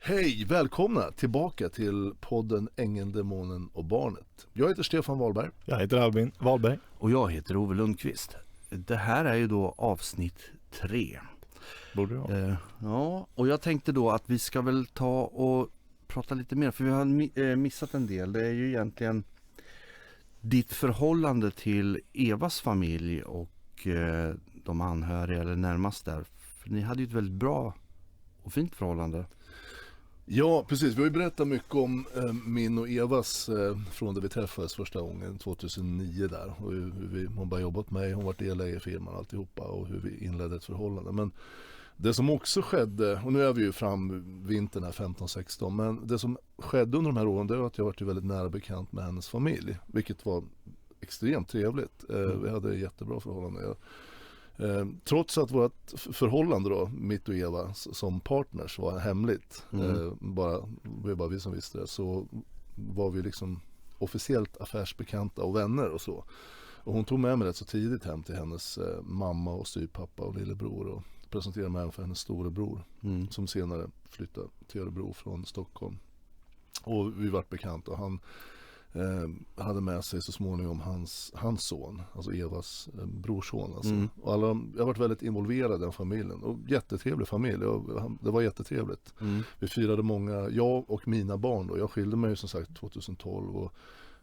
Hej, välkomna tillbaka till podden Ängeln, Demonen och Barnet. Jag heter Stefan Wahlberg. Jag heter Albin Wahlberg. Och jag heter Ove Lundqvist. Det här är ju då avsnitt 3. Borde jag? Ja, och jag tänkte då att vi ska väl ta och prata lite mer. För vi har missat en del. Det är ju egentligen ditt förhållande till Evas familj och de anhöriga eller närmast där. För ni hade ju ett väldigt bra och fint förhållande. Ja, precis. Vi har ju berättat mycket om min och Evas från det vi träffades första gången 2009 där. Och hon bara jobbat med mig, hon var delägare i firman och alltihopa och hur vi inledde ett förhållande. Men det som också skedde, och nu är vi ju fram vintern här 15-16, men det som skedde under de här åren det var att jag var väldigt nära bekant med hennes familj. Vilket var extremt trevligt. Vi hade ett jättebra förhållande. Trots att vårt förhållande då, mitt och Eva som partners var hemligt, bara vi som visste det, så var vi liksom officiellt affärsbekanta och vänner och så. Och hon tog med mig rätt så tidigt hem till hennes mamma och styvpappa och lillebror och presenterade mig för hennes storebror som senare flyttade till Örebro från Stockholm. Och vi var bekanta och han hade med sig så småningom hans son, alltså Evas brorson. Alltså. Och jag har varit väldigt involverad i den familjen. Och jättetrevlig familj. Det var jättetrevligt. Vi firade många, jag och mina barn då. Jag skilde mig som sagt 2012 och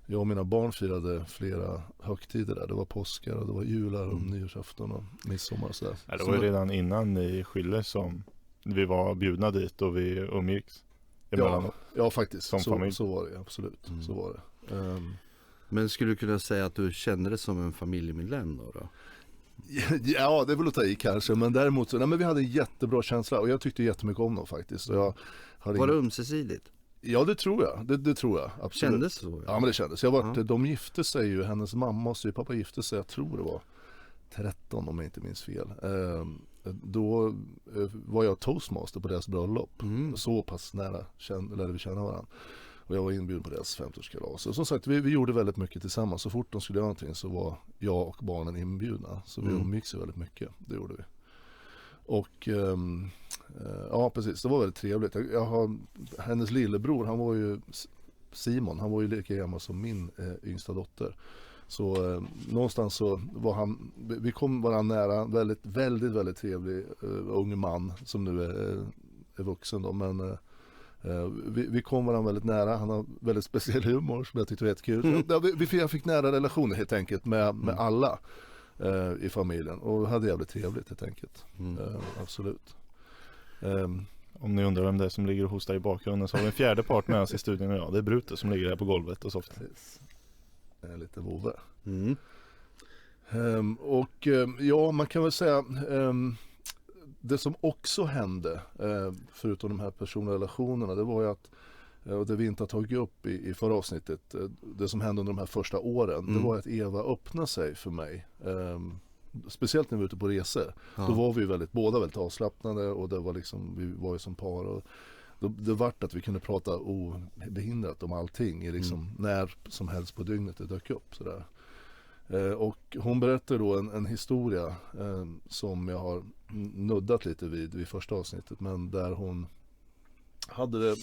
jag och mina barn firade flera högtider där. Det var påskar och det var jular och nyårsafton och midsommar och sådär. Ja, det var ju redan innan ni skilde som vi var bjudna dit och vi umgicks. Ja, faktiskt. Så var det, absolut. Så var det. Men skulle du kunna säga att du kände det som en familjemedlem då? Ja, det är väl att ta i kanske. Men däremot så, men vi hade en jättebra känsla och jag tyckte jättemycket om dem faktiskt. Och var det ömsesidigt? Ja, det tror jag. Det tror jag, absolut. Kändes så? Ja, men det kändes. De gifte sig ju, hennes mamma och styvpappa gifte sig, jag tror det var 13 om jag inte minns fel. Då var jag toastmaster på deras bröllop. Så pass nära lärde vi känna varandra. Och jag var inbjuden på deras 50-årskalas. Och som sagt, vi gjorde väldigt mycket tillsammans. Så fort de skulle göra någonting så var jag och barnen inbjudna. Så vi umgicks väldigt mycket. Det gjorde vi. Och ja, precis. Det var väldigt trevligt. Hennes lillebror, han var ju Simon. Han var ju lika gammal som min yngsta dotter. Så någonstans så var vi kom varandra nära, väldigt, väldigt, väldigt trevlig ung man som nu är vuxen då, men vi kom varandra väldigt nära. Han har väldigt speciell humor som jag tyckte var jättekul. Jag fick nära relationer helt enkelt med alla i familjen och hade jävligt trevligt helt enkelt. Absolut. Om ni undrar vem det är som ligger och hostar i bakgrunden så har vi en fjärde part med oss i studion idag. Det är Brute som ligger här på golvet och soffan. Lite vovve. Och ja, man kan väl säga det som också hände förutom de här personliga relationerna, det var ju att, och det vi inte har tagit upp i förra avsnittet, det som hände under de här första åren, det var att Eva öppnade sig för mig. Speciellt när vi var ute på resor. Då var vi båda väldigt avslappnade och det var liksom, vi var ju som par och det vart att vi kunde prata obehindrat om allting i liksom när som helst på dygnet det dök upp sådär. Och hon berättade då en historia som jag har nuddat lite vid första avsnittet, men där hon hade det,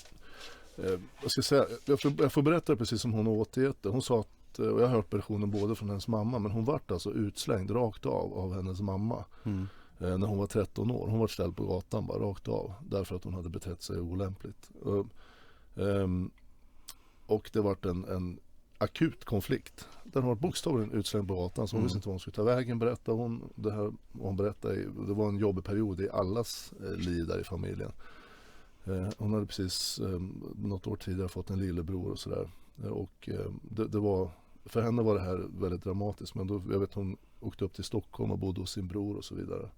jag får berätta det precis som hon återgett det. Hon sa att, och jag har hört versionen både från hennes mamma, men hon vart alltså utslängd rakt av hennes mamma när hon var 13 år. Hon var ställd på gatan bara rakt av därför att hon hade betett sig olämpligt. Och det vart en akut konflikt. Den har bokstavligen utslängd på gatan, så hon visste inte vad hon skulle ta vägen, berättade hon. Hon berättade, det var en jobbig period i allas liv där i familjen. Hon hade precis något år tidigare fått en lillebror och sådär. Och det var, för henne var det här väldigt dramatiskt, men då, jag vet hon åkte upp till Stockholm och bodde hos sin bror och så vidare.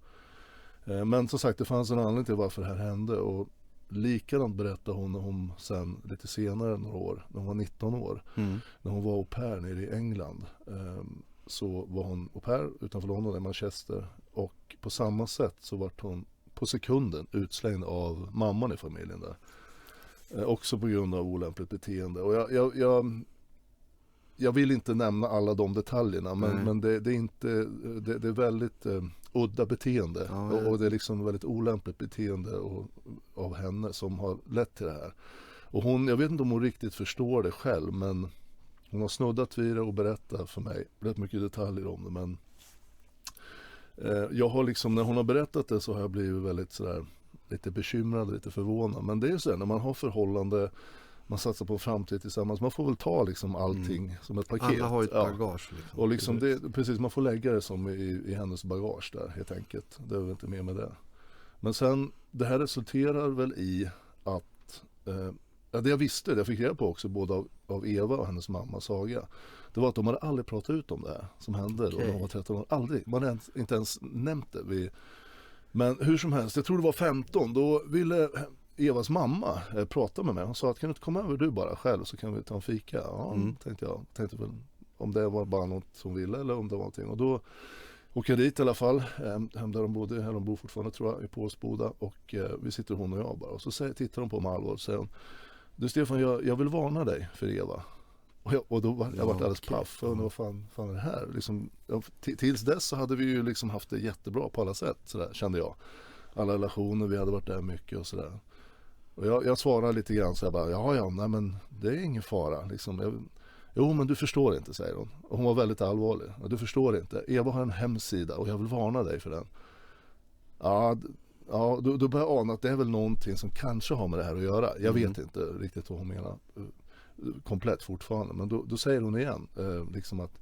Men som sagt, det fanns en anledning till varför det här hände, och likadant berättade hon när hon sen lite senare några år, när hon var 19 år, när hon var au pair nere i England, så var hon au pair utanför London i Manchester, och på samma sätt så vart hon på sekunden utslängd av mamman i familjen där. Också på grund av olämpligt beteende. Och jag vill inte nämna alla de detaljerna, men det är inte, det är väldigt udda beteende. Ja, Och det är liksom väldigt olämpligt beteende av henne som har lett till det här. Och jag vet inte om hon riktigt förstår det själv, men hon har snuddat vid det och berättat för mig rätt mycket detaljer om det. Men jag har liksom, när hon har berättat det så har jag blivit väldigt sådär lite bekymrad, lite förvånad. Men det är ju så här, när man har förhållande, man satsar på en framtid tillsammans, man får väl ta liksom allting som ett paket. Alla har ju ett bagage. Liksom. Och liksom det, precis, man får lägga det som i hennes bagage där helt enkelt. Det är väl inte mer med det. Men sen, det här resulterar väl i att det jag visste, det jag fick reda på också både av Eva och hennes mamma Saga, det var att de hade aldrig pratat ut om det här som hände då när de var 13 år. Aldrig. Man hade inte ens nämnt det. Men hur som helst, jag tror det var 15, då ville Evas mamma prata med mig. Hon sa att kan du inte komma över du bara själv så kan vi ta en fika. Ja, tänkte jag. Tänkte väl om det var bara något som ville eller om det var någonting. Och då åker jag dit i alla fall, hem där de bodde, eller de bor fortfarande tror jag, i Pålsboda. Och vi sitter hon och jag bara. Och så tittar de på mig allvar och säger hon, du Stefan, jag vill varna dig för Eva. Och då var jag varit alldeles paff. Jag undrar vad fan är det här? Liksom, tills dess så hade vi ju liksom haft det jättebra på alla sätt, sådär, kände jag. Alla relationer, vi hade varit där mycket och sådär. Och jag svarade lite grann så jag bara, nej men det är ingen fara. Liksom, jo men du förstår inte, säger hon. Och hon var väldigt allvarlig. Du förstår inte. Eva har en hemsida och jag vill varna dig för den. Ja, då börjar jag ana att det är väl någonting som kanske har med det här att göra. Jag vet inte riktigt vad hon menar komplett fortfarande. Men då säger hon igen liksom att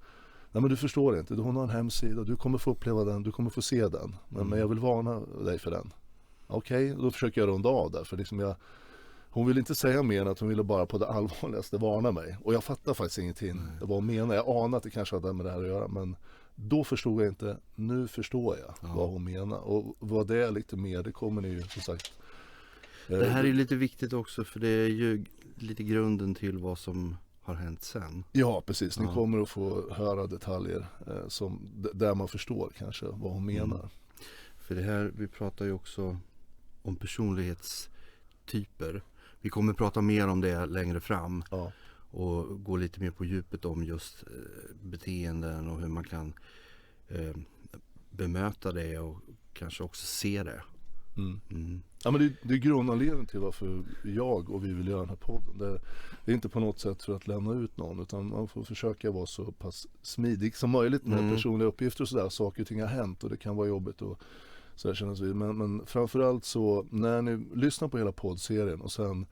nej men du förstår inte. Hon har en hemsida. Du kommer få uppleva den. Du kommer få se den. Men jag vill varna dig för den. Okej, då försöker jag runda av där. För liksom hon vill inte säga mer än att hon ville bara på det allvarligaste varna mig. Och jag fattar faktiskt ingenting. Det var hon menar. Jag anar att det kanske hade med det här att göra. Men då förstod jag inte. Nu förstår jag vad hon menar. Och vad det är lite mer, det kommer ni ju som sagt. Det här är lite viktigt också för det är ju lite grunden till vad som har hänt sen. Ja, precis. Ni kommer att få höra detaljer där man förstår kanske vad hon menar. För det här, vi pratar ju också om personlighetstyper. Vi kommer prata mer om det längre fram. Ja. Och gå lite mer på djupet om just beteenden och hur man kan bemöta det och kanske också se det. Ja, men det är grundanledningen till varför jag och vi vill göra den här podden. Det är inte på något sätt för att lämna ut någon, utan man får försöka vara så pass smidig som möjligt med personliga uppgifter och sådär. Saker och ting har hänt och det kan vara jobbigt och så här kännas vid. Men framförallt så när ni lyssnar på hela poddserien och sen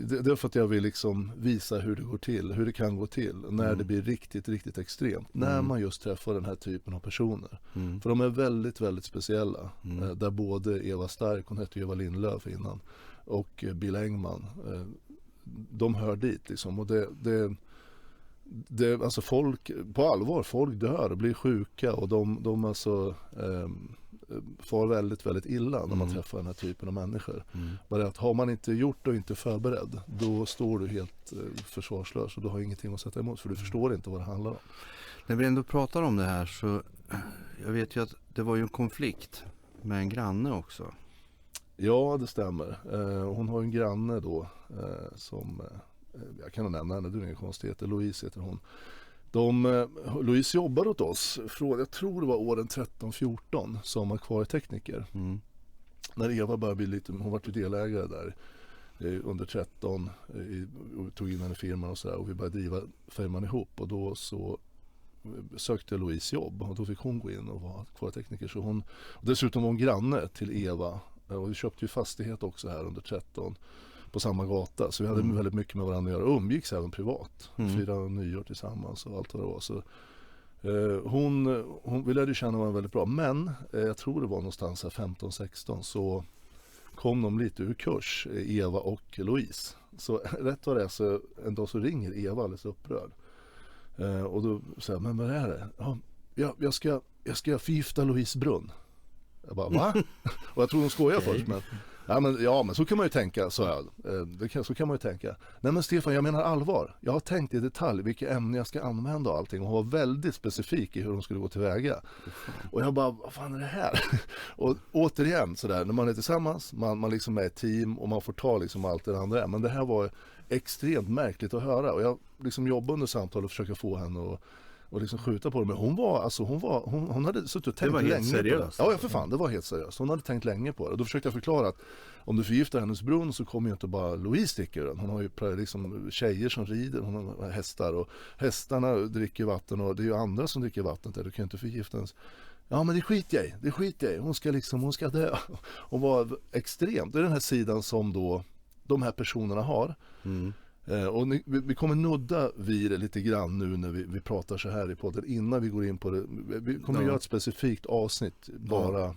det är för att jag vill liksom visa hur det går till, hur det kan gå till när det blir riktigt, riktigt extremt. När man just träffar den här typen av personer. För de är väldigt, väldigt speciella. Där både Eva Stark, hon hette Eva Lindlöf innan, och Bill Engman, de hör dit liksom. Och det alltså folk, på allvar, folk dör och blir sjuka och de alltså far väldigt, väldigt illa när man träffar den här typen av människor. Bara att har man inte gjort det och inte förberedd, då står du helt försvarslös och du har ingenting att sätta emot för du förstår inte vad det handlar om. När vi ändå pratar om det här så jag vet ju att det var ju en konflikt med en granne också. Ja, det stämmer. Hon har en granne då som jag kan nämna henne, det är inga konstigheter. Louise heter hon. Louise jobbar åt oss från, jag tror det var åren 13-14 som akvarietekniker. När Eva började bli lite, hon var ju delägare där under 13 tog in henne i firman och sådär och vi började driva firman ihop och då så sökte Louise jobb och då fick hon gå in och vara akvarietekniker. Så hon, och dessutom var hon granne till Eva och vi köpte ju fastighet också här under 13 på samma gata. Så vi hade väldigt mycket med varandra att göra. Och umgicks även privat. Firade nyår tillsammans och allt vad det var. Så, vi lärde känna varandra väldigt bra. Men jag tror det var någonstans här 15-16 så kom de lite ur kurs, Eva och Louise. Så rätt vad det är så en dag så ringer Eva alldeles upprörd. Och då säger jag, men vad är det? Ja, jag ska förgifta Louise brunn. Jag bara, va? Och jag tror de skojar först, men men så kan man ju tänka, så kan man ju tänka. Nej men Stefan, jag menar allvar. Jag har tänkt i detalj vilka ämnen jag ska använda och allting och var väldigt specifik i hur de skulle gå tillväga. Och jag bara, vad fan är det här? Och återigen sådär, när man är tillsammans, man liksom är ett team och man får ta liksom allt det andra. Men det här var extremt märkligt att höra och jag liksom jobbar under samtal och försöker få henne och liksom skjuta på det. Men hon hade suttit och tänkt var helt länge seriöst. på det. Ja, för fan, det var helt seriöst. Hon hade tänkt länge på det. Och då försökte jag förklara att om du förgiftar hennes brunn så kommer ju inte bara Louise sticka ur den. Hon har ju liksom tjejer som rider, hon har hästar och hästarna dricker vatten och det är ju andra som dricker vattnet där. Du kan ju inte förgifta hennes. Ja, men det skiter jag i. Hon ska dö. Och var extremt. Det är den här sidan som då de här personerna har. Och vi kommer nudda vid det lite grann nu när vi pratar så här i podden innan vi går in på det. Vi kommer göra ett specifikt avsnitt bara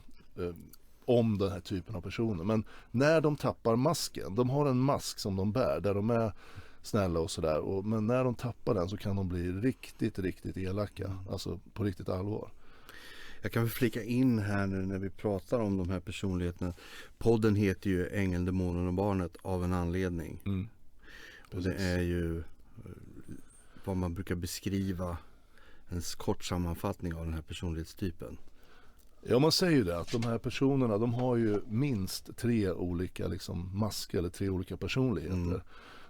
om den här typen av personer. Men när de tappar masken, de har en mask som de bär där de är snälla och sådär. Men när de tappar den så kan de bli riktigt, riktigt elaka. Alltså på riktigt allvar. Jag kan väl flika in här nu när vi pratar om de här personligheterna. Podden heter ju Ängeln, demonen och barnet av en anledning. Och det är ju vad man brukar beskriva en kort sammanfattning av den här personlighetstypen. Ja, man säger ju det att de här personerna, de har ju minst 3 olika liksom masker eller 3 olika personligheter.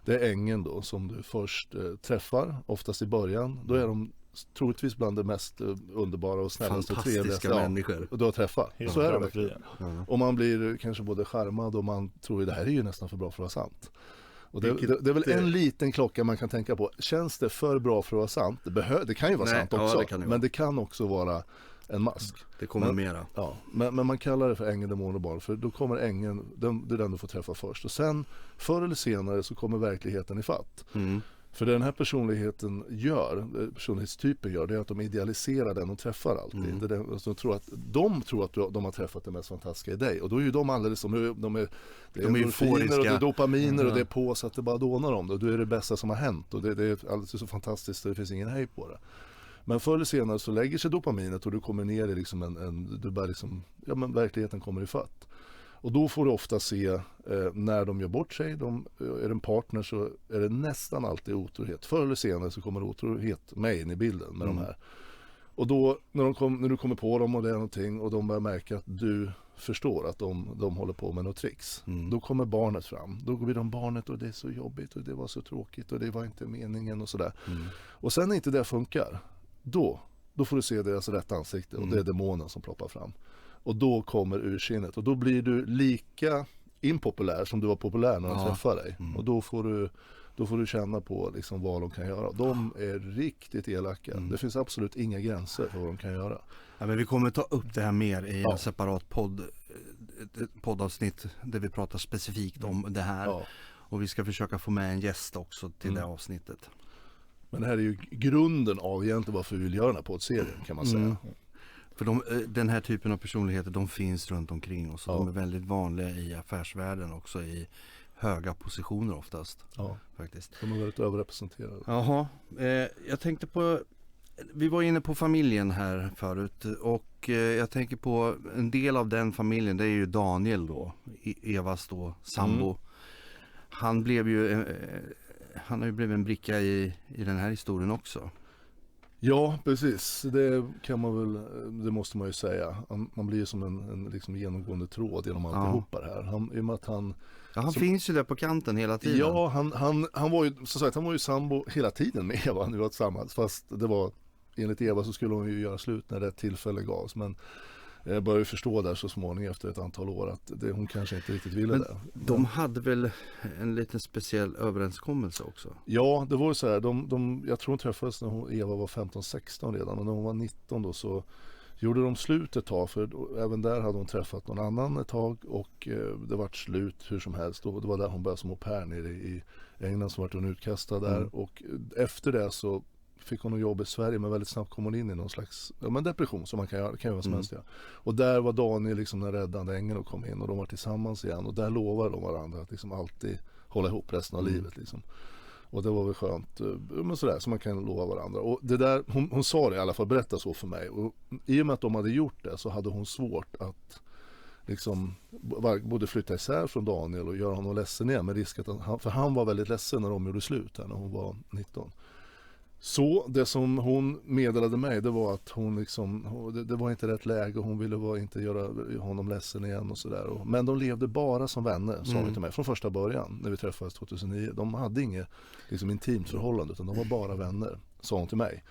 Det är ängeln då som du först träffar, oftast i början. Då är de troligtvis bland det mest underbara och snällaste och trevligaste människor. Och du har träffat. Helt Så är det verkligen. verkligen. Och man blir kanske både charmad och man tror ju det här är ju nästan för bra för att vara sant. Och det är väl en liten klocka man kan tänka på. Känns det för bra för att vara sant? Det kan ju vara sant också. Men det kan också vara en mask. Det kommer mera. Ja, men man kallar det för ängeln, demon och barn. För då kommer ängeln, det är den du får träffa först. Och sen, förr eller senare så kommer verkligheten i fatt. För det den här personlighetstypen gör, det är att de idealiserar den och träffar alltid. De tror att de har träffat det mest fantastiska i dig. Och då är ju de alldeles som de är euforiska och det är dopaminer och det är på så att det bara dånar om det. Och då är det bästa som har hänt. Och det är alldeles så fantastiskt så det finns ingen hejd på det. Men förr eller senare så lägger sig dopaminet och du kommer ner i liksom du bara liksom, ja men verkligheten kommer i fatt. Och då får du ofta se när de gör bort sig, är det en partner så är det nästan alltid otrohet. Förr eller senare så kommer otrohet med in i bilden med de här. Och då när du kommer på dem och det är någonting och de börjar märka att du förstår att de håller på med något tricks. Då kommer barnet fram. Då blir de barnet och det är så jobbigt och det var så tråkigt och det var inte meningen och sådär. Och sen när inte det funkar, då får du se deras rätta ansikte och det är demonen som ploppar fram. Och då kommer ursinnet och då blir du lika impopulär som du var populär när de träffade dig. Och då får du känna på liksom vad de kan göra. De är riktigt elaka. Det finns absolut inga gränser för vad de kan göra. Ja, men vi kommer ta upp det här mer i en separat poddavsnitt där vi pratar specifikt om det här. Ja. Och vi ska försöka få med en gäst också till det avsnittet. Men det här är ju grunden av egentligen varför vi vill göra den här poddserien kan man säga. För den här typen av personligheter, de finns runt omkring oss. De är väldigt vanliga i affärsvärlden också, i höga positioner oftast. Ja, faktiskt. De är väldigt överrepresenterade. Jaha, jag tänkte på, vi var inne på familjen här förut och jag tänker på en del av den familjen, det är ju Daniel då, Evas då sambo. Han har ju blivit en bricka i den här historien också. Ja, precis. Det måste man ju säga. Man blir ju som en liksom genomgående tråd genom alltihopa det här. Han finns ju där på kanten hela tiden. Ja, han var ju så sagt, han var ju sambo hela tiden med Eva nu tillsammans. Fast det var enligt Eva så skulle hon ju göra slut när det tillfälle gavs. Men jag började förstå där så småningom efter ett antal år att hon kanske inte riktigt ville det. De hade väl en liten speciell överenskommelse också? Ja, det var ju så här. Jag tror hon träffades när Eva var 15-16 redan. Och när hon var 19 då så gjorde de slut ett tag. För även där hade hon träffat någon annan ett tag. Och det var slut hur som helst. Och det var där hon började som au pair nere i England, så var hon utkastad där. Och efter det så fick hon jobb i Sverige, men väldigt snabbt kom hon in i någon slags depression som man kan göra vad som helst. Ja. Och där var Daniel liksom den räddande ängeln och kom in och de var tillsammans igen och där lovade de varandra att liksom alltid hålla ihop resten av livet liksom. Och det var väl skönt, men sådär som man kan lova varandra. Och det där, hon sa det i alla fall, berätta så för mig. Och i och med att de hade gjort det så hade hon svårt att liksom både flytta isär från Daniel och göra honom ledsen igen med risk att för han var väldigt ledsen när de gjorde slut här när hon var 19. Så det som hon meddelade mig, det var att hon liksom, det var inte rätt läge och hon ville inte göra honom ledsen igen och sådär. Men de levde bara som vänner, sa hon till mig, från första början när vi träffades 2009. De hade inget liksom intimt förhållande utan de var bara vänner, sa hon till mig.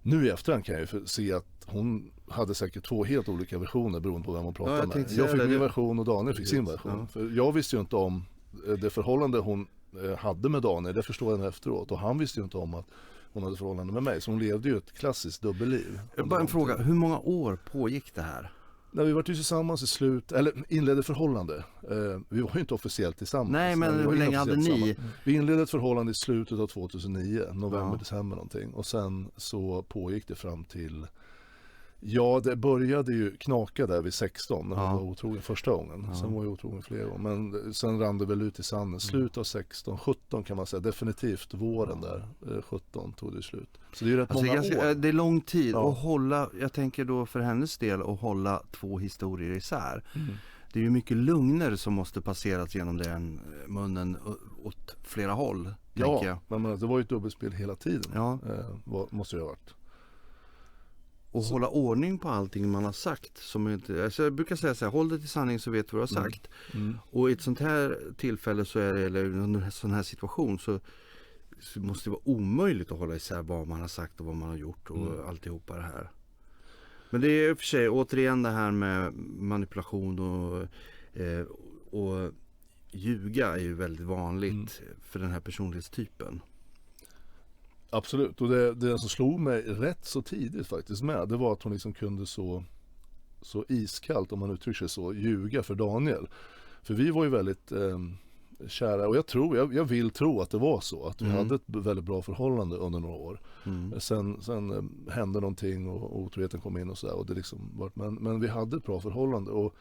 nu i efterhand kan jag ju se att hon hade säkert 2 helt olika versioner beroende på vem hon pratade med. Jag fick min version och Daniel fick sin version. Ja. För jag visste ju inte om det förhållande hon hade med Daniel, det förstår jag efteråt. Och han visste ju inte om att hon hade förhållande med mig. Så hon levde ju ett klassiskt dubbelliv. Bara en fråga, hur många år pågick det här? När vi var tillsammans inledde förhållande. Vi var ju inte officiellt tillsammans. Nej, men hur länge hade ni? Vi inledde ett förhållande i slutet av 2009, november, december någonting. Och sen så pågick det fram till, det började ju knaka där vid 16 när hon var otrogen första gången. Sen var jag otrogen flera gånger. Men sen rann det väl ut i sanden. Slut av 16, 17 kan man säga. Definitivt våren där, 17 tog det slut. Så det är ju rätt många år. Det är lång tid att hålla, jag tänker då för hennes del, att hålla 2 historier isär. Det är ju mycket lugner som måste passeras genom den munnen åt flera håll. Ja, men det var ju ett dubbelspel hela tiden. Ja. Måste det ha varit. Och hålla ordning på allting man har sagt. Alltså jag brukar säga så här, håll det till sanning så vet du vad du har sagt. Och i ett sånt här tillfälle eller under en sån här situation så måste det vara omöjligt att hålla isär vad man har sagt och vad man har gjort och alltihopa det här. Men det är i och för sig återigen det här med manipulation och ljuga är ju väldigt vanligt för den här personlighetstypen. Absolut, och det som slog mig rätt så tidigt faktiskt det var att hon liksom kunde så iskallt, om man uttrycker sig så, ljuga för Daniel. För vi var ju väldigt kära, och jag vill tro att det var så, att vi hade ett väldigt bra förhållande under några år. Sen hände någonting och otroheten kom in och sådär, och det liksom men vi hade ett bra förhållande, och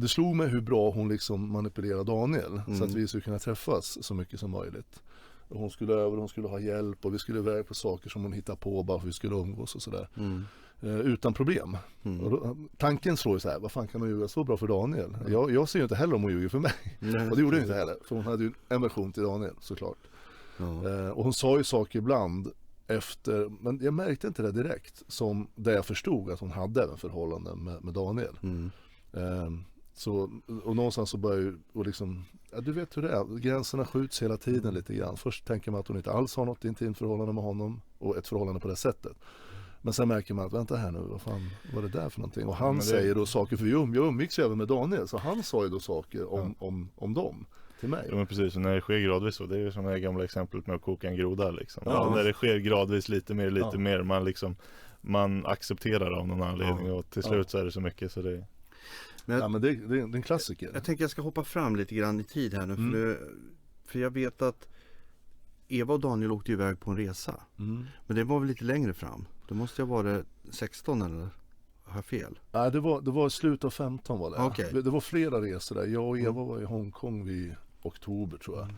det slog mig hur bra hon liksom manipulerade Daniel så att vi skulle kunna träffas så mycket som möjligt. Hon skulle över, hon skulle ha hjälp, och vi skulle iväg på saker som hon hittade på bara för att vi skulle umgås och sådär. Utan problem. Och då, tanken slår ju så här, vad fan kan man ljuga så bra för Daniel? Jag ser ju inte heller om hon ljuger för mig. Och det gjorde hon inte heller, för hon hade ju en version till Daniel såklart. Och hon sa ju saker ibland efter, men jag märkte inte det direkt, som där jag förstod att hon hade även förhållanden med Daniel. Så, och någonstans så börjar ju, och liksom, du vet hur det är, gränserna skjuts hela tiden lite grann. Först tänker man att hon inte alls har något intimt förhållande med honom, och ett förhållande på det sättet. Men sen märker man att, vänta här nu, vad fan var det där för någonting? Och han säger då saker, för jag umgicks även med Daniel, så han sa ju då saker om dem till mig. Ja, men precis, och när det sker gradvis så, det är ju som det gamla exemplet med att koka en groda liksom. När det sker gradvis lite mer, man accepterar av någon anledning, och till slut så är det så mycket så det. Men det är en klassiker. Jag tänker jag ska hoppa fram lite grann i tid här nu, för jag vet att Eva och Daniel åkte iväg på en resa. Men det var väl lite längre fram. Det måste ju ha varit 16 eller har jag fel? Nej, det var slut av 15 var det. Okay. Det var flera resor där. Jag och Eva var i Hongkong vid oktober tror jag.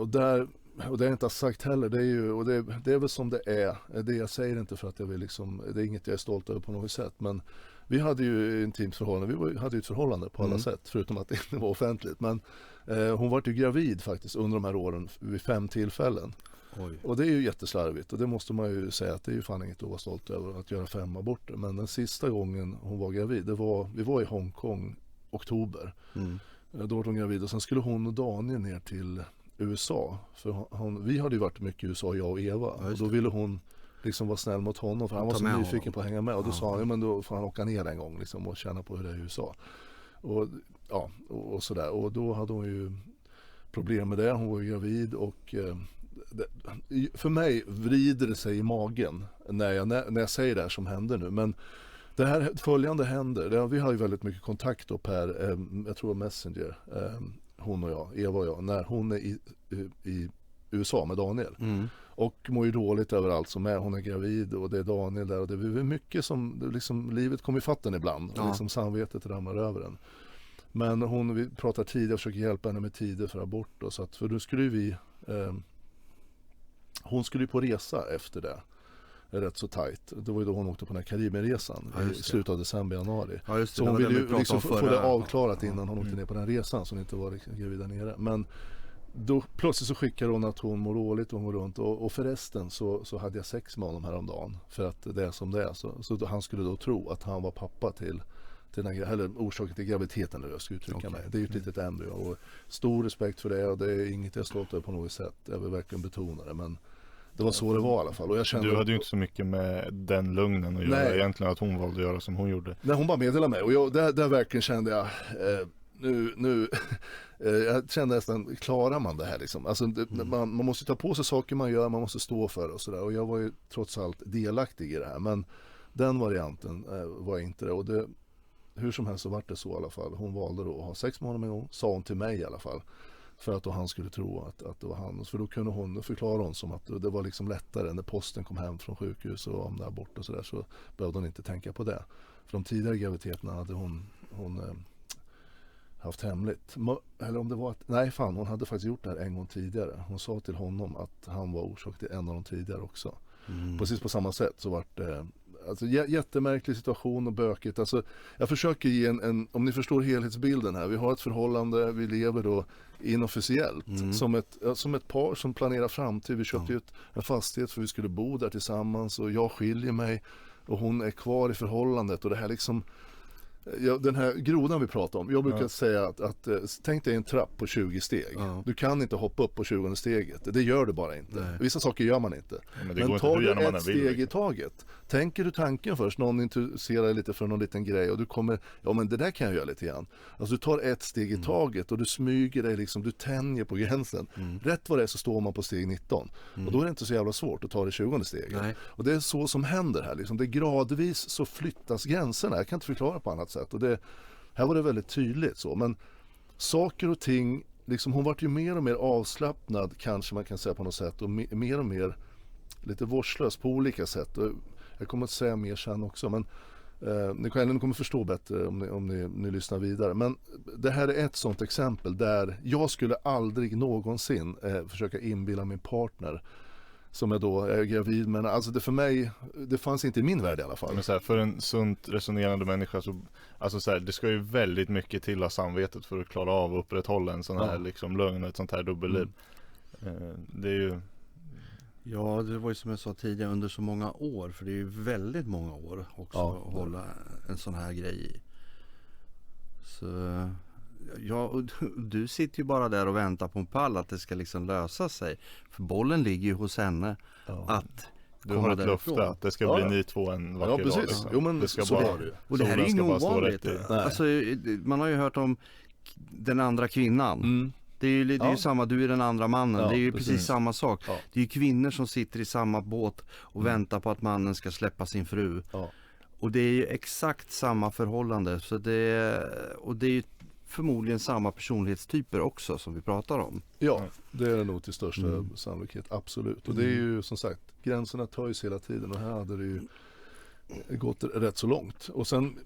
Och det är inte sagt heller, det är väl som det är. Det jag säger inte för att jag vill liksom, det är inget jag är stolt över på något sätt, men vi hade ju intimt förhållande, vi hade ju ett förhållande på alla sätt, förutom att det inte var offentligt. Men hon var ju gravid faktiskt under de här åren vid 5 tillfällen. Oj. Och det är ju jätteslarvigt, och det måste man ju säga att det är ju fan inget att vara stolt över att göra 5 aborter. Men den sista gången hon var gravid, vi var i Hongkong oktober. Då var hon gravid, och sen skulle hon och Daniel ner till USA. För vi hade ju varit mycket i USA, jag och Eva. Och då ville hon liksom vara snäll mot honom, för han var så nyfiken på att hänga med. Och då sa han, ja men då får han åka ner en gång liksom, och känna på hur det är i USA. Och sådär. Och då hade hon ju problem med det. Hon var ju gravid, och för mig vrider det sig i magen när jag säger det här som händer nu. Men det här följande händer. Vi har ju väldigt mycket kontakt då per, jag tror Messenger, hon och jag, Eva och jag, när hon är i USA med Daniel. Och mår ju dåligt överallt som är. Hon är gravid, och det är Daniel där, och det är mycket som liksom, livet kommer i fatten ibland, och liksom samvetet ramar över en. Men vi pratar tid, jag försöker hjälpa henne med tider för abort, och så att, för då skulle vi hon skulle ju på resa efter det, rätt så tajt. Det var ju då hon åkte på den här Karibienresan i slutet av december, januari. Så hon ville ju liksom få det avklarat innan hon åkte ner på den resan, så hon inte var gravid där nere. Men då plötsligt så skickar hon att hon mår dåligt och hon går runt, och förresten så hade jag sex med honom häromdagen, för att det är som det är. Så han skulle då tro att han var pappa till den här, eller orsaken till graviditeten, jag ska uttrycka mig. Det är ju ett litet embryo, och stor respekt för det, och det är inget jag är stolt över på något sätt. Jag vill verkligen betona det, men Det var så det var i alla fall. Och jag kände, du hade ju inte så mycket med den lugnen att göra egentligen, att hon valde att göra som hon gjorde. Nej, hon bara meddelade mig och där verkligen kände jag nu jag kände nästan, klarar man det här liksom? Alltså, man måste ta på sig saker man gör, man måste stå för och sådär. Och jag var ju trots allt delaktig i det här, men den varianten var inte det. Och hur som helst så var det så i alla fall. Hon valde då att ha sex med honom en gång, sa hon till mig i alla fall. För att då han skulle tro att det var han. För då kunde hon förklara hon som att det var liksom lättare när posten kom hem från sjukhus och om där borta och sådär, så behövde hon inte tänka på det. För de tidigare graviditeterna hade hon haft hemligt. Eller om det var hon hade faktiskt gjort det här en gång tidigare. Hon sa till honom att han var orsak till en av de tidigare också. Precis på samma sätt så vart det alltså jättemärklig situation och bökigt. Alltså, jag försöker ge om ni förstår helhetsbilden här. Vi har ett förhållande, vi lever då inofficiellt som ett par som planerar framtid. Vi köpte ju en fastighet för vi skulle bo där tillsammans och jag skiljer mig och hon är kvar i förhållandet och det här liksom den här grodan vi pratar om. Jag brukar säga att tänk dig en trapp på 20 steg. Du kan inte hoppa upp på 20 steget. Det gör du bara inte. Nej. Vissa saker gör man inte. Men tar du ett steg i taget. Tänker du tanken först, någon intresserar dig lite för någon liten grej och du kommer, men det där kan jag göra lite grann. Alltså du tar ett steg i taget och du smyger dig liksom, du tänjer på gränsen. Rätt vad det är så står man på steg 19. Och då är det inte så jävla svårt att ta det 20 steget. Nej. Och det är så som händer här liksom. Det gradvis så flyttas gränserna. Jag kan inte förklara på annat sätt. Och här var det väldigt tydligt så. Men saker och ting, liksom, hon var ju mer och mer avslappnad kanske man kan säga på något sätt. Och mer och mer lite vårdslös på olika sätt. Och jag kommer att säga mer sen också. Men ni kommer förstå bättre om ni lyssnar vidare. Men det här är ett sånt exempel där jag skulle aldrig någonsin försöka inbilla min partner som jag då är gravid, men alltså det för mig, det fanns inte i min värld i alla fall. Men så här, för en sunt resonerande människa så, alltså så här, det ska ju väldigt mycket till av samvetet för att klara av att upprätthålla en sån här liksom lögn, ett sånt här dubbelliv. Det är ju... Ja, det var ju som jag sa tidigare, under så många år, för det är ju väldigt många år också att hålla en sån här grej i. Så ja, du sitter ju bara där och väntar på en pall att det ska liksom lösa sig. För bollen ligger ju hos henne att du har ett löfte att det ska bli ni två en vacker dag. Precis. Liksom. Jo, men det ska så bara, är det ju. Och det här är ju inget ovanligt. Alltså, man har ju hört om den andra kvinnan. Det är ju samma, du är den andra mannen. Det är ju precis samma sak. Det är ju kvinnor som sitter i samma båt och väntar på att mannen ska släppa sin fru. Och det är ju exakt samma förhållande. Så det är ju förmodligen samma personlighetstyper också som vi pratar om. Ja, det är det nog till största sannolikhet, absolut. Och det är ju som sagt, gränserna töjs hela tiden och här hade det ju gått rätt så långt. Och sen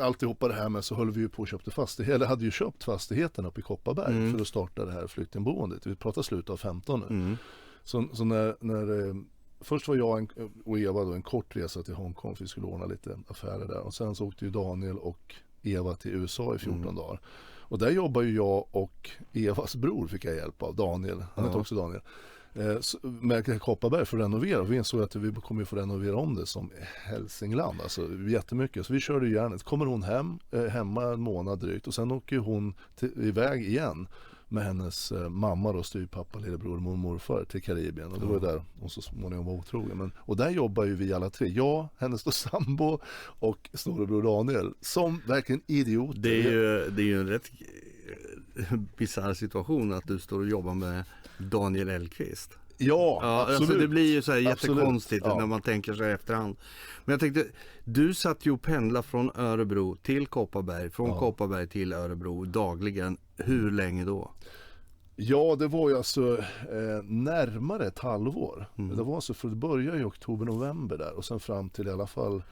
alltihopa det här med så höll vi ju på och köpte fastighet, eller hade ju köpt fastigheten uppe i Kopparberg för att starta det här flyktingboendet. Vi pratar slut av 15 nu. Så när först var jag och Eva då en kort resa till Hongkong för vi skulle ordna lite affärer där. Och sen så åkte ju Daniel och Eva till USA i 14 dagar. Och där jobbar ju jag och Evas bror fick jag hjälp av, Daniel. Han heter också Daniel. Med Kopparberg för att renovera. Vi insåg att vi kommer få renovera om det som Hälsingland. Alltså jättemycket. Så vi körde järnet. Kommer hon hemma en månad drygt. Och sen åker hon iväg igen med hennes mamma och styvpappa, lillebror och morfar till Karibien. Och det var ju där hon så småningom var otrogen. Och där jobbar ju vi alla tre. Jag, hennes då sambo och storebror Daniel. Som verkligen idioter. Det är ju en rätt bizarr situation att du står och jobbar med Daniel Elkvist. Ja, absolut. Alltså det blir ju så här jättekonstigt när man tänker sig efterhand. Men jag tänkte, du satt ju och pendla från Örebro till Kopparberg, från Kopparberg till Örebro dagligen. Hur länge då? Ja, det var ju alltså närmare ett halvår. Det var alltså, för det började i oktober-november där och sen fram till i alla fall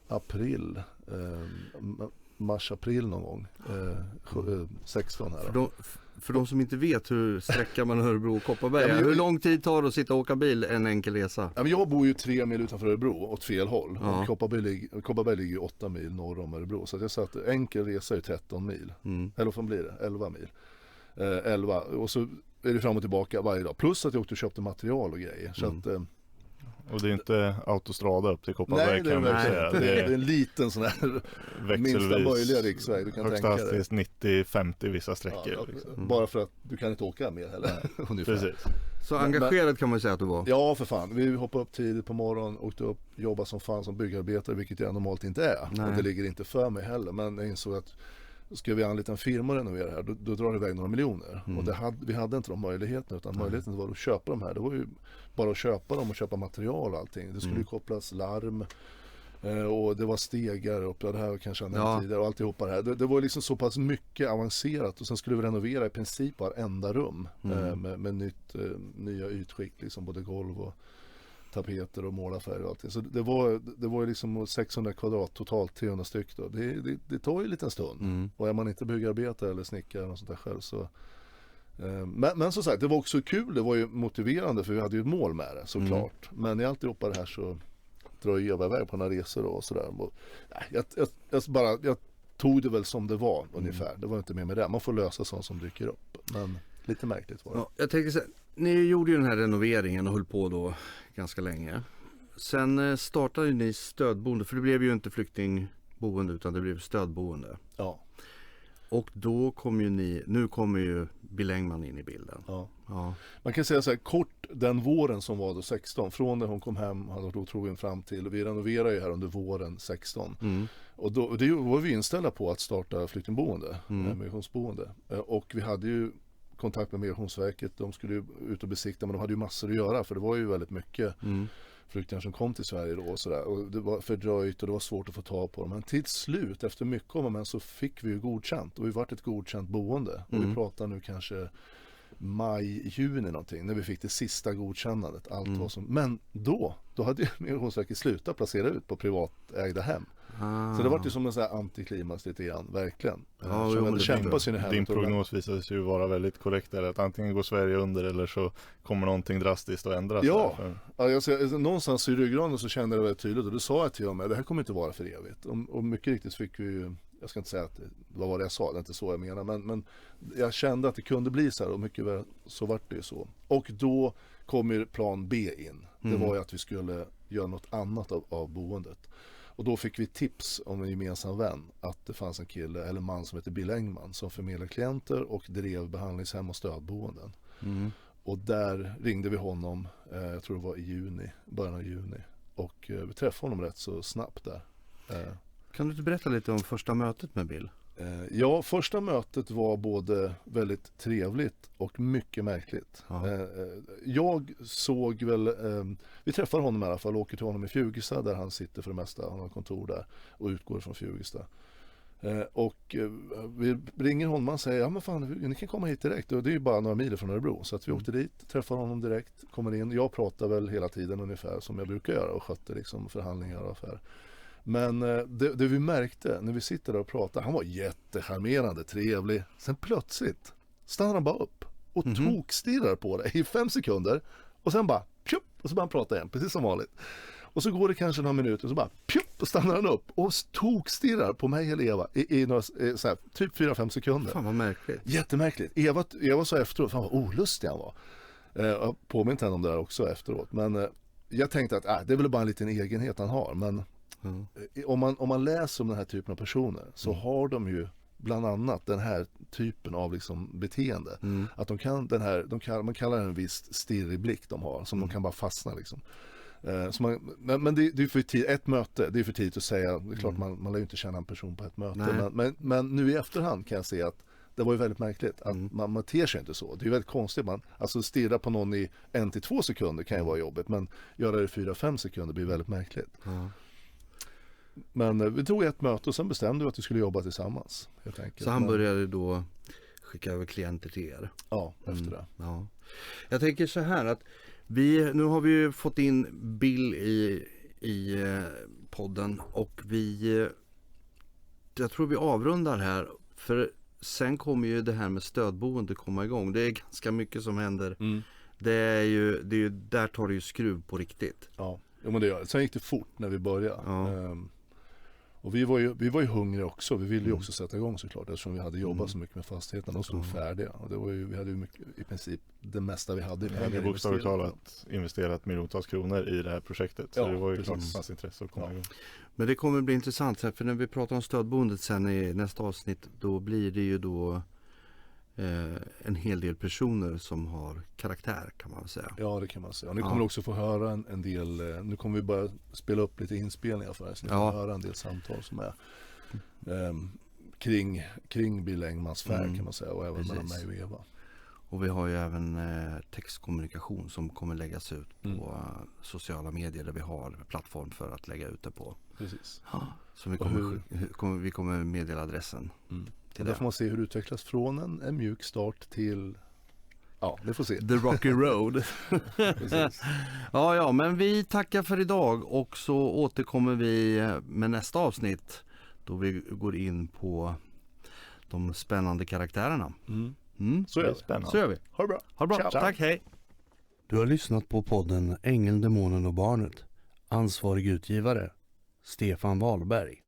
april, mars-april någon gång, 16 här. För de som inte vet hur sträcker man Örebro och Kopparberg, hur lång tid tar det att sitta och åka bil en enkel resa? Jag bor ju 3 mil utanför Örebro åt fel håll. Och Kopparberg ligger 8 mil norr om Örebro. Så jag satt enkel resa är 13 mil. Eller vad blir det? 11 mil. 11. Och så är det fram och tillbaka varje dag. Plus att jag åkte och köpte material och grejer. Så att, Och det är inte autostrada upp till Kopparberg. Nej, det är kan man verkligen säga. inte. Det är en liten sån här minsta möjliga riksväg du kan högsta tänka dig. hastighet 90-50 vissa sträckor. Ja, liksom. bara för att du kan inte åka mer heller. Ungefär. Precis. Så engagerad kan man säga att du var? Ja, för fan. Vi hoppade upp tidigt på morgonen, åkte upp, jobbade som fan som byggarbetare, vilket jag normalt inte är. Nej. Och det ligger inte för mig heller. Men jag insåg att ska vi anlita en firma och renovera här, då drar det iväg några miljoner. Och vi hade inte de möjligheterna, utan möjligheten var att köpa de här. Det var ju bara att köpa dem och köpa material och allting. Det skulle ju kopplas larm. Och det var stegar upp, det här kanske jag nämnt tidigare och alltihopa det här. Det var liksom så pass mycket avancerat och sen skulle vi renovera i princip varenda rum med nya ytskikt, liksom både golv och tapeter och målarfärger och allting. Så det var liksom 600 kvadrat totalt, 300 styck då. Det tar ju en liten stund. Och är man inte byggarbetare eller snickare och sånt där själv så men som sagt, det var också kul, det var ju motiverande för vi hade ju ett mål med det såklart. Men i alltihopa det här så drar jag iväg på några resor och sådär. Jag tog det väl som det var ungefär. Det var inte mer med det. Man får lösa sånt som dyker upp. Men lite märkligt var det. Ja, jag tänker så här, ni gjorde ju den här renoveringen och höll på då ganska länge. Sen startade ni stödboende, för det blev ju inte flyktingboende utan det blev stödboende. Ja. Och då kom ju nu kommer ju Bill Engman in i bilden. Ja. Ja. Man kan säga så här kort, den våren som var då 16, från när hon kom hem hade då trogen fram till, och vi renoverade ju här under våren 16. Och då var vi inställda på att starta flyktingboende, migrationsboende. Och vi hade ju kontakt med Migrationsverket, de skulle ju ut och besikta, men de hade ju massor att göra för det var ju väldigt mycket flyktingar som kom till Sverige då och sådär. Och det var fördröjt och det var svårt att få tag på dem. Men till slut, efter mycket om men så fick vi ju godkänt. Och vi vart ett godkänt boende. Och vi pratar nu kanske maj, juni någonting, när vi fick det sista godkännandet. Allt var som, men då hade ju Migrationsverket slutat placera ut på privatägda hem. Så det var ju som en sån här antiklimax lite grann, verkligen. Din prognos visade sig ju vara väldigt korrekt där, att antingen går Sverige under eller så kommer någonting drastiskt att ändras. Ja, någonstans i ryggraden så kände jag det väldigt tydligt och det sa jag till dem, det här kommer inte vara för evigt. Och mycket riktigt fick vi ju, jag ska inte säga att det var det jag sa, det är inte så jag menar, men jag kände att det kunde bli så här och mycket väl så vart det ju så. Och då kom ju plan B in. Det var ju att vi skulle göra något annat av boendet. Och då fick vi tips om en gemensam vän att det fanns en kille eller man som heter Bill Engman som förmedlade klienter och drev behandlingshem och stödboenden. Och där ringde vi honom, jag tror det var i början av juni. Och vi träffade honom rätt så snabbt där. Kan du inte berätta lite om första mötet med Bill? Ja, första mötet var både väldigt trevligt och mycket märkligt. Jag såg väl, vi träffade honom i alla fall och åker till honom i Fjugesta där han sitter för det mesta, han har kontor där och utgår från Fjugesta. Och vi ringer honom och säger, ja men fan, ni kan komma hit direkt, och det är ju bara några mil från Örebro. Så att vi åkte dit, träffade honom direkt, kommer in, jag pratar väl hela tiden ungefär som jag brukar göra och skötte liksom förhandlingar och affär. Men det vi märkte när vi sitter där och pratar, han var jättecharmerande, trevlig. Sen plötsligt stannar han bara upp och tokstirrar på det i 5 sekunder. Och sen bara pjup, och så börjar han prata igen, precis som vanligt. Och så går det kanske några minuter och så bara pjup, och stannar han upp och tokstirrar på mig eller Eva i några, så här, typ 4-5 sekunder. Fan vad märkligt. Jättemärkligt. Eva sa efteråt, fan vad olustig han var. Jag påminner henne om det där också efteråt. Men jag tänkte att det är väl bara en liten egenhet han har, men om man läser om den här typen av personer så har de ju bland annat den här typen av liksom beteende. Att de kan man kallar det en viss stirrig blick de har som de kan bara fastna liksom. Men det är för tidigt, ett möte, det är för tidigt att säga, det är klart man lär ju inte känna en person på ett möte, men nu i efterhand kan jag se att det var ju väldigt märkligt att man ter sig inte så. Det är ju väldigt konstigt. Alltså stirra på någon i 1-2 sekunder kan ju vara jobbigt, men göra det i 4-5 sekunder blir väldigt märkligt. Men vi tog ett möte och sen bestämde vi att vi skulle jobba tillsammans. Helt enkelt. Så han började då skicka över klienter till er? Ja, efter det. Ja. Jag tänker så här att nu har vi ju fått in Bill i podden och jag tror vi avrundar här, för sen kommer ju det här med stödboende komma igång. Det är ganska mycket som händer. Det är ju där tar det ju skruv på riktigt. Ja, men det gör det. Sen gick det fort när vi började. Och vi var ju hungriga också. Vi ville ju också sätta igång såklart eftersom vi hade jobbat så mycket med fastigheterna. De stod färdiga. Och det var ju, vi hade ju mycket, i princip det mesta vi hade. Vi hade bokstavligt talat investerat miljontals kronor i det här projektet. Så Ja, det var ju precis. klart att det fanns intresse att komma igång. Men det kommer bli intressant här, för när vi pratar om stödboendet sen i nästa avsnitt, då blir det ju då en hel del personer som har karaktär, kan man väl säga. Ja, det kan man säga. Och ni kommer också få höra en del, nu kommer vi bara spela upp lite inspelningar för er, så ni får höra en del samtal som är kring Bill Engmans färg kan man säga, och även mellan mig och Eva. Och vi har ju även textkommunikation som kommer läggas ut på sociala medier, där vi har plattform för att lägga ut det på. Precis. Så vi kommer meddela adressen. Och där får man se hur det utvecklas från en mjuk start till, ja, det får se. The Rocky Road. Ja, men vi tackar för idag, och så återkommer vi med nästa avsnitt då vi går in på de spännande karaktärerna. Så är det. Spännande. Så gör vi. Ha det bra. Ha det bra. Ciao. Tack, hej. Du har lyssnat på podden Ängeln, demonen och barnet. Ansvarig utgivare Stefan Wahlberg.